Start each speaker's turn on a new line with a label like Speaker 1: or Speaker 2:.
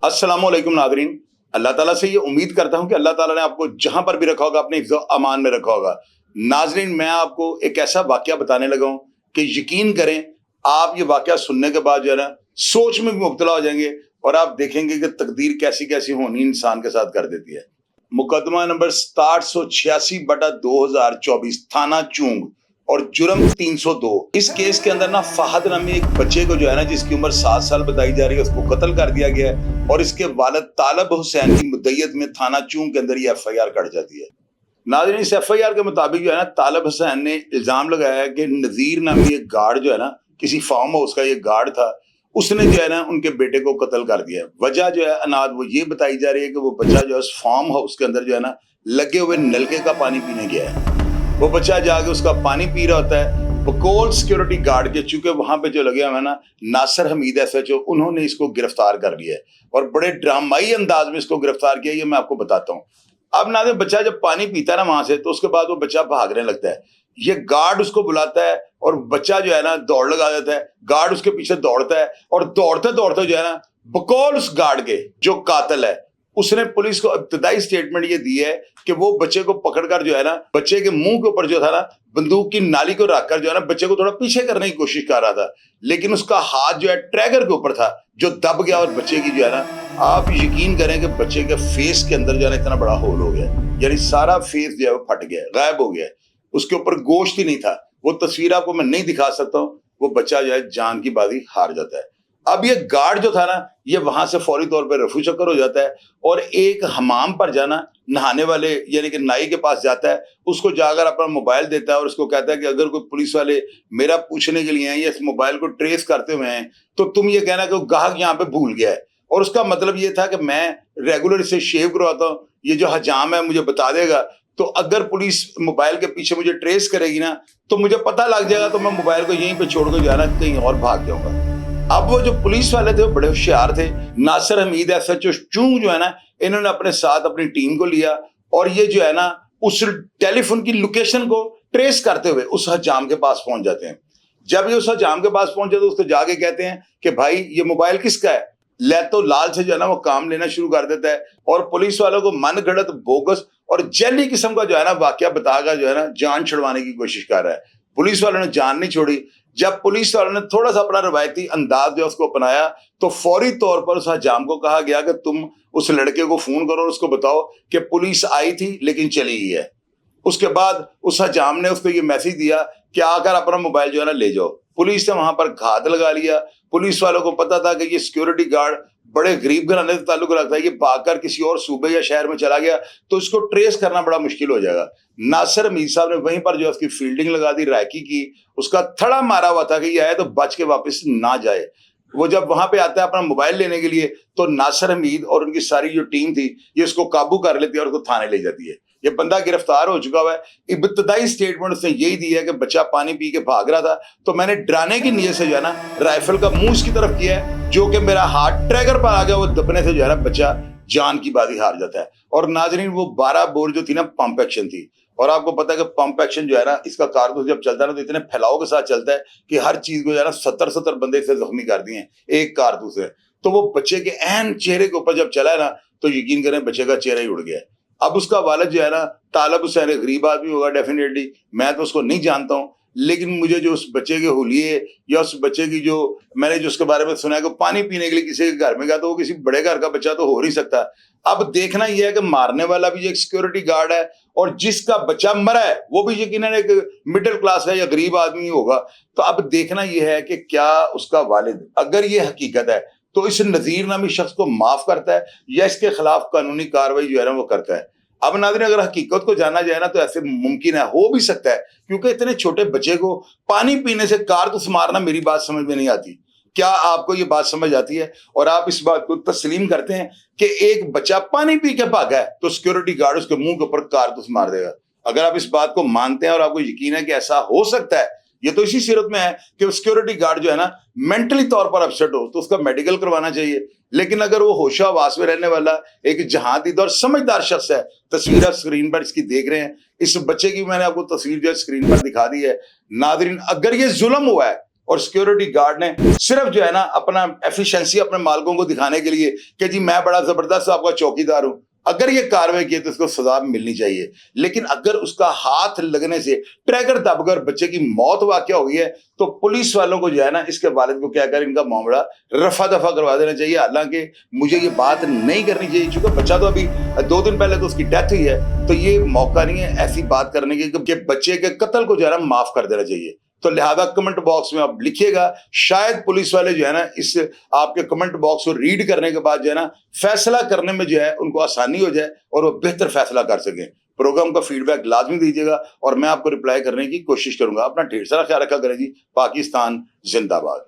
Speaker 1: अस्सलाम वालेकुम नादरीन। अल्लाह ताला से ये उम्मीद करता हूँ कि अल्लाह ताला ने आपको जहाँ पर भी रखा होगा अपने हिफ्ज़ अमान में रखा होगा। नाजरीन, मैं आपको एक ऐसा वाक़या बताने लगा हूँ कि यकीन करें, आप ये वाक़या सुनने के बाद जो है ना सोच में भी मुब्तला हो जाएंगे और आप देखेंगे कि तकदीर कैसी कैसी होनी इंसान के साथ कर देती है। मुकदमा नंबर 6786/2024 थाना चूंग और जुर्म 302। इस केस के अंदर ना फहद नामी एक बच्चे को जो है ना जिसकी उम्र 7 साल बताई जा रही है उसको कत्ल कर दिया गया है और इसके वालिद तालब हुसैन की मुद्दईयत में थाना चूंग के अंदर ये FIR कट जाती है। नाज़रीन, इस FIR के मुताबिक जो है ना तालब हुसैन ने इल्जाम लगाया है कि नज़ीर नामी एक गार्ड जो है ना किसी फार्म हाउस का ये गार्ड था, उसने जो है ना उनके बेटे को कत्ल कर दिया है। वजह जो है अनाद वो ये बताई जा रही है कि वो बच्चा जो है उस फार्म हाउस के अंदर जो है ना लगे हुए नलके का पानी पीने गया है। वो बच्चा जाके उसका पानी पी रहा होता है। बकौल सिक्योरिटी गार्ड के, चूंकि वहां पे जो लगे हुए हैं ना नासिर हमीद SHO, उन्होंने इसको गिरफ्तार कर लिया है और बड़े ड्रामाई अंदाज में इसको गिरफ्तार किया। ये मैं आपको बताता हूँ। अब ना बच्चा जब पानी पीता है ना वहां से, तो उसके बाद वो बच्चा भागने लगता है। ये गार्ड उसको बुलाता है और बच्चा जो है ना दौड़ लगा देता है। गार्ड उसके पीछे दौड़ता है और दौड़ते दौड़ते जो है ना बकौल उस गार्ड के जो कातिल है उसने पुलिस को इब्तदाई स्टेटमेंट ये दी है कि वो बच्चे को पकड़कर जो है ना बच्चे के मुंह के ऊपर जो था ना बंदूक की नाली को रखकर जो है ना बच्चे को थोड़ा पीछे करने की कोशिश कर रहा था, लेकिन उसका हाथ जो है ट्रैगर के ऊपर था जो दब गया और बच्चे की जो है ना, आप यकीन करें कि बच्चे के फेस के अंदर जो है ना इतना बड़ा होल हो गया, यानी सारा फेस जो है वो फट गया, गायब हो गया। उसके ऊपर गोश्त ही नहीं था। वो तस्वीर आपको मैं नहीं दिखा सकता हूँ। वो बच्चा जो है जान की बाजी हार जाता है। अब ये गार्ड जो था ना ये वहां से फौरी तौर पर रफू चक्कर हो जाता है और एक हमाम पर जाना नहाने वाले यानी कि नाई के पास जाता है। उसको जाकर अपना मोबाइल देता है और उसको कहता है कि अगर कोई पुलिस वाले मेरा पूछने के लिए हैं या इस मोबाइल को ट्रेस करते हुए हैं तो तुम ये कहना कि वो ग्राहक यहाँ पे भूल गया है। और उसका मतलब ये था कि मैं रेगुलर इसे शेव करवाता हूँ, ये जो हजाम है मुझे बता देगा, तो अगर पुलिस मोबाइल के पीछे मुझे ट्रेस करेगी ना तो मुझे पता लग जाएगा, तो मैं मोबाइल को यहीं पे छोड़कर जो है ना कहीं और भाग जाऊंगा। अब वो जो पुलिस वाले थे वो बड़े होशियार थे। नासिर हमीद SHO चूंग जो है ना इन्होंने अपने साथ अपनी टीम को लिया और ये जो है ना उस टेलीफोन की लोकेशन को ट्रेस करते हुए उस हजाम के पास पहुंच जाते हैं। जब ये उस हजाम के पास पहुंचे तो उसको जाके कहते हैं कि भाई ये मोबाइल किसका है। ले तो लाल से जो है ना वो काम लेना शुरू कर देता है और पुलिस वालों को मन गढ़ंत बोगस और जैली किस्म का जो है ना वाकया बताकर जो है ना जान छुड़वाने की कोशिश कर रहा है। पुलिस वालों ने जान नहीं छोड़ी। जब पुलिस वालों ने थोड़ा सा अपना रवायती अंदाज जो उसको अपनाया तो फौरी तौर पर उस हजाम को कहा गया कि तुम उस लड़के को फोन करो और उसको बताओ कि पुलिस आई थी लेकिन चली गई है। उसके बाद उस हजाम ने उसको ये मैसेज दिया कि आकर अपना मोबाइल जो है ना ले जाओ। पुलिस ने वहां पर घात लगा लिया। पुलिस वालों को पता था कि ये सिक्योरिटी गार्ड बड़े गरीब घराने से ताल्लुक रखता है, ये भागकर किसी और सूबे या शहर में चला गया तो इसको ट्रेस करना बड़ा मुश्किल हो जाएगा। नासिर हमीद साहब ने वहीं पर जो उसकी फील्डिंग लगा दी, रायकी की, उसका थड़ा मारा हुआ था कि ये आए तो बच के वापस ना जाए। वो जब वहां पे आता है अपना मोबाइल लेने के लिए तो नासिर हमीद और उनकी सारी जो टीम थी ये उसको काबू कर लेती है और उसको थाने ले जाती है। ये बंदा गिरफ्तार हो चुका हुआ है। इब्तदाई स्टेटमेंट उसने यही दी है कि बच्चा पानी पी के भाग रहा था तो मैंने डराने की नीयत से जो है ना राइफल का मुंह उसकी तरफ किया है, जो कि मेरा हाथ ट्रैगर पर आ गया। वो दबने से जो है ना बच्चा जान की बाजी हार जाता है। और नाजरीन वो 12 बोर जो थी ना पंप एक्शन थी, और आपको पता है कि पंप एक्शन जो है ना इसका कारतूस जब चलता है ना तो इतने फैलाव के साथ चलता है कि हर चीज को जो है ना 70 बंदे से जख्मी कर दिए एक कारतूस है। तो वो बच्चे के एन चेहरे के ऊपर जब चला है ना तो यकीन करें बच्चे का चेहरा ही उड़ गया है। अब उसका वालिद जो है ना तालब हुसैन गरीब आदमी होगा डेफिनेटली, मैं तो उसको नहीं जानता हूँ, लेकिन मुझे जो उस बच्चे के हुलिये या उस बच्चे की जो मैंने जो उसके बारे में सुना है कि पानी पीने के लिए किसी के घर में गया तो वो किसी बड़े घर का बच्चा तो हो नहीं सकता। अब देखना यह है कि मारने वाला भी एक सिक्योरिटी गार्ड है और जिसका बच्चा मरा है वो भी यकीनन एक मिडिल क्लास है या गरीब आदमी होगा। तो अब देखना यह है कि क्या उसका वालिद अगर ये हकीकत है तो इस नजीर नामी शख्स को माफ करता है या इसके खिलाफ कानूनी कार्रवाई जो है ना वो करता है। अब नाज़रीन अगर हकीकत को जाना जाए ना तो ऐसे मुमकिन है, हो भी सकता है, क्योंकि इतने छोटे बच्चे को पानी पीने से कारतूस मारना मेरी बात समझ में नहीं आती। क्या आपको ये बात समझ आती है और आप इस बात को तस्लीम करते हैं कि एक बच्चा पानी पी के भागा है तो सिक्योरिटी गार्ड उसके मुंह के ऊपर कारतूस मार देगा? अगर आप इस बात को मानते हैं और आपको यकीन है कि ऐसा हो सकता है, ये तो इसी सूरत में है कि सिक्योरिटी गार्ड जो है ना मेंटली तौर पर अपसेट हो तो उसका मेडिकल करवाना चाहिए। लेकिन अगर वो होशावास में रहने वाला एक जहादीद और समझदार शख्स है, तस्वीर स्क्रीन पर इसकी देख रहे हैं, इस बच्चे की मैंने आपको तस्वीर जो है स्क्रीन पर दिखा दी है। नाज़रीन अगर ये जुल्म हुआ है اور سیکیورٹی گارڈ نے صرف جو ہے نا اپنا ایفیشنسی اپنے مالکوں کو دکھانے کے لیے کہ جی میں بڑا زبردست آپ کا چوکیدار ہوں، اگر یہ کاروائی کی تو اس کو سزا ملنی چاہیے. لیکن اگر اس کا ہاتھ لگنے سے ٹریگر دب کر بچے کی موت واقع ہو گئی ہے تو پولیس والوں کو جو ہے نا اس کے والد کو کیا کر ان کا معاملہ رفع دفع کروا دینا چاہیے. حالانکہ مجھے یہ بات نہیں کرنی چاہیے چونکہ بچہ تو ابھی 2 دن پہلے تو اس کی ڈیتھ ہوئی ہے، تو یہ موقع نہیں ہے ایسی بات کرنے کی کہ بچے کے قتل کو جو ہے نا معاف کر دینا چاہیے. تو لہذا کمنٹ باکس میں آپ لکھیے گا، شاید پولیس والے جو ہے نا اس آپ کے کمنٹ باکس کو ریڈ کرنے کے بعد جو ہے نا فیصلہ کرنے میں جو ہے ان کو آسانی ہو جائے اور وہ بہتر فیصلہ کر سکیں. پروگرام کا فیڈ بیک لازمی دیجیے گا اور میں آپ کو رپلائی کرنے کی کوشش کروں گا. اپنا ڈھیر سارا خیال رکھا کریں جی. پاکستان زندہ باد.